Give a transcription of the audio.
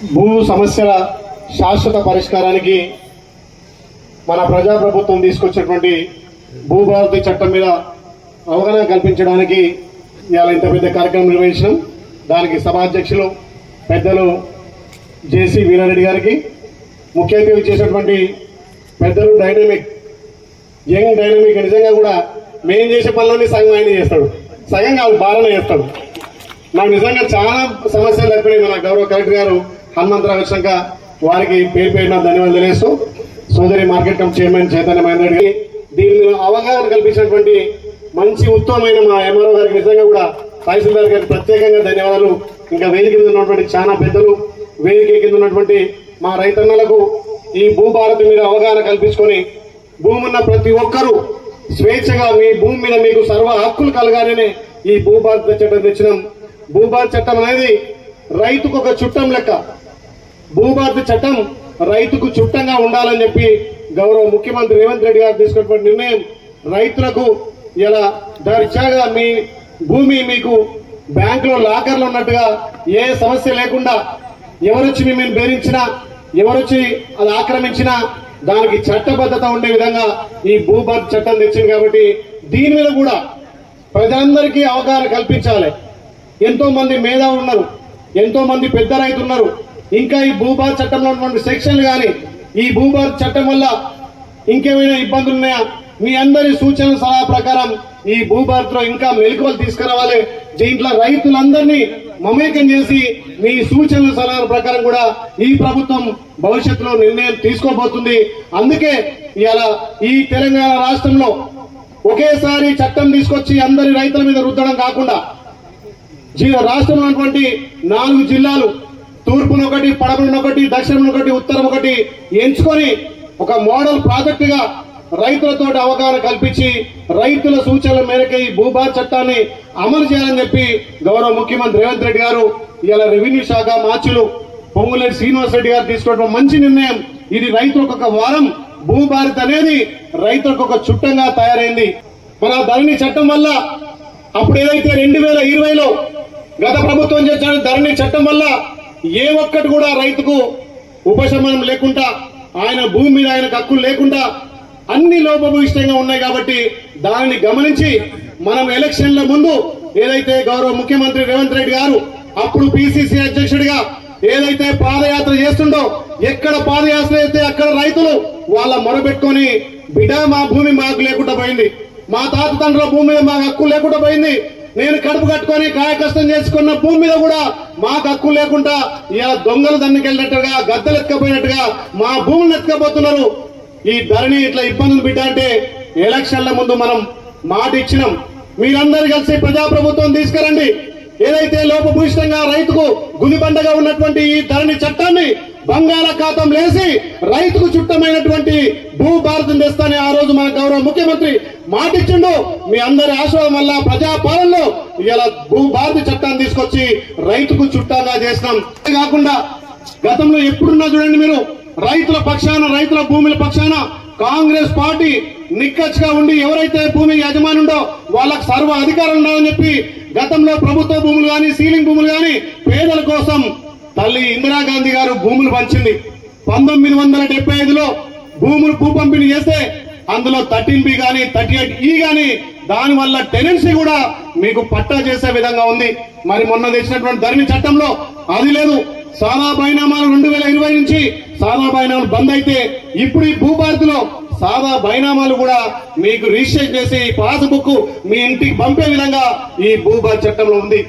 భూ సమస్యల శాశ్వత పరిష్కారానికి మన ప్రజాప్రభుత్వం తీసుకొచ్చినటువంటి భూభారతి చట్టం మీద అవగాహన కల్పించడానికి ఇవాళ ఇంత పెద్ద కార్యక్రమం నిర్వహించడం, దానికి సభాధ్యక్షులు పెద్దలు జేసీ వీరారెడ్డి గారికి, ముఖ్య అతిథి చేసినటువంటి పెద్దలు డైనమిక్ యంగ్ డైనమిక్, నిజంగా కూడా మేము చేసే పనులన్నీ సగం ఆయన చేస్తాడు, సగం కాదు బాలన చేస్తాడు. నాకు నిజంగా చాలా సమస్యలు తప్పినాయి. మన గౌరవ కలెక్టర్ గారు హనుమంతరావు వచ్చినాక వారికి పేరు పేరున ధన్యవాదాలు తెలియజేస్తూ, సోదరి market committee chairman Chaitanya Mahender Reddy, దీని మీద అవగాహన కల్పించినటువంటి మంచి ఉత్తమమైన మా ఎంఆర్ఓ గారికి నిజంగా కూడా తహసీల్దార్ గారికి ప్రత్యేకంగా ధన్యవాదాలు. ఇంకా వేదిక కింద ఉన్నటువంటి చాలా పెద్దలు, వేదిక కింద ఉన్నటువంటి మా రైతన్నలకు ఈ భూభారతి మీద అవగాహన కల్పించుకొని భూమి ఉన్న ప్రతి ఒక్కరూ స్వేచ్ఛగా మీ భూమి మీద మీకు సర్వ హక్కులు కలగానే ఈ భూభారతి చట్టం తెచ్చినాం. భూభారతి చట్టం అనేది రైతుకు ఒక చుట్టం లెక్క. భూభారతి చట్టం రైతుకు చుట్టంగా ఉండాలని చెప్పి గౌరవ ముఖ్యమంత్రి రేవంత్ రెడ్డి గారు తీసుకున్నటువంటి నిర్ణయం రైతులకు ఇలా దర్జాగా మీ భూమి మీకు బ్యాంకులో లాకర్లు ఉన్నట్టుగా ఏ సమస్య లేకుండా ఎవరొచ్చి మిమ్మల్ని బెదిరించినా, ఎవరొచ్చి అది ఆక్రమించినా దానికి చట్టబద్ధత ఉండే విధంగా ఈ భూభారతి చట్టం తెచ్చింది. కాబట్టి దీని మీద కూడా ప్రజలందరికీ అవగాహన కల్పించాలి. ఎంతో మంది మేధావులు ఉన్నారు, ఎంతో మంది పెద్ద రైతులు ఉన్నారు. ఇంకా ఈ భూభారతి చట్టంలో ఉన్నటువంటి సెక్షన్లు కానీ ఈ భూభారతి చట్టం వల్ల ఇంకేమైనా ఇబ్బందులు ఉన్నాయా, మీ అందరి సూచనల సలహా ప్రకారం ఈ భూభారతిలో ఇంకా మెలకువలు తీసుకురావాలి. దీంట్లో రైతులందరినీ మమేకం చేసి మీ సూచనల సలహాల ప్రకారం కూడా ఈ ప్రభుత్వం భవిష్యత్తులో నిర్ణయం తీసుకోబోతుంది. అందుకే ఇవాళ ఈ తెలంగాణ రాష్ట్రంలో ఒకేసారి చట్టం తీసుకొచ్చి అందరి రైతుల మీద రుద్దడం కాకుండా రాష్ట్రంలో ఉన్నటువంటి 4 జిల్లాలు, తూర్పును ఒకటి, పడమరను ఒకటి, దక్షిణం ఒకటి, ఉత్తరం ఒకటి ఎంచుకొని ఒక మోడల్ ప్రాజెక్ట్ గా రైతులతో అవగాహన కల్పించి రైతుల సూచనల మేరకు ఈ భూభారతి చట్టాన్ని అమలు చేయాలని చెప్పి గౌరవ ముఖ్యమంత్రి రేవంత్ రెడ్డి గారు ఇవాళ రెవెన్యూ శాఖ మార్చులు పొంగులేటి శ్రీనివాస్ రెడ్డి గారు తీసుకోవడం మంచి నిర్ణయం. ఇది రైతులకు ఒక వారం భూభారతి అనేది రైతులకు ఒక చుట్టంగా తయారైంది. మన ధరణి చట్టం వల్ల అప్పుడు ఏదైతే 2020లో గత ప్రభుత్వం చేసిన ధరణి చట్టం వల్ల ఏ ఒక్కటి కూడా రైతుకు ఉపశమనం లేకుండా, ఆయన భూమి మీద ఆయనకు హక్కులు లేకుండా అన్ని లోపభూయిష్టంగా ఉన్నాయి. కాబట్టి దానిని గమనించి మనం ఎలక్షన్ల ముందు ఏదైతే గౌరవ ముఖ్యమంత్రి రేవంత్ రెడ్డి గారు అప్పుడు పిసిసి అధ్యక్షుడిగా ఏదైతే పాదయాత్ర చేస్తుండో, ఎక్కడ పాదయాత్ర అయితే అక్కడ రైతులు వాళ్ళ మొరబెట్టుకొని బిడ్డ మా భూమి మాకు లేకుండా పోయింది, మా తాత తండ్రుల భూమి మీద మాకు హక్కు లేకుండా పోయింది, నేను కడుపు కట్టుకొని కాయ కష్టం చేసుకున్న భూమి మీద కూడా మాకు హక్కు లేకుండా ఇలా దొంగలు దన్నుకెళ్ళినట్టుగా, గద్దలు ఎత్తుకపోయినట్టుగా మా భూములను ఎత్తుకపోతున్నారు. ఈ ధరణి ఇట్లా ఇబ్బందులు బిడ్డ అంటే ఎలక్షన్ల ముందు మనం మాట ఇచ్చినాం. మీరందరూ కలిసి ప్రజాప్రభుత్వం తీసుకురండి. ఏదైతే లోపభూయిష్టంగా రైతుకు గుదిబండగా ఉన్నటువంటి ఈ ధరణి చట్టాన్ని బంగాళాఖాతం లేసి రైతుకు చుట్టమైనటువంటి భూభారతిని తెస్తానే ఆ రోజు మన గౌరవ ముఖ్యమంత్రి మాటిచ్చిండు. మీ అందరి ఆశీర్వాదం వల్ల ప్రజాపాలనలో ఇలా భూభారతి చట్టాన్ని తీసుకొచ్చి రైతుకు చుట్టంగా చేసినాం. కాకుండా గతంలో ఎప్పుడున్నా చూడండి మీరు, రైతుల పక్షాన, రైతుల భూముల పక్షాన కాంగ్రెస్ పార్టీ నిక్కచ్చిగా ఉండి ఎవరైతే భూమి యజమానుండో వాళ్ళకు సర్వ అధికారం ఉండాలని చెప్పి గతంలో ప్రభుత్వ భూములు కానీ, సీలింగ్ భూములు కానీ పేదల కోసం తల్లి ఇందిరాగాంధీ గారు భూములు పంచింది. 1975లో భూములు భూ పంపిణీ చేస్తే అందులో 13B కానీ 38E కానీ దానివల్ల టెనెన్సీ కూడా మీకు పట్టా చేసే విధంగా ఉంది. మరి మొన్న తెచ్చినటువంటి ధరణి చట్టంలో అది లేదు. సాదా బైనామాలు 2020 నుంచి సాదా బైనామాలు బంద్ అయితే ఇప్పుడు ఈ భూభారతిలో సాదా బైనామాలు కూడా మీకు రిజిస్టర్ చేసి పాస్ బుక్ మీ ఇంటికి పంపే విధంగా ఈ భూభారతి చట్టంలో ఉంది.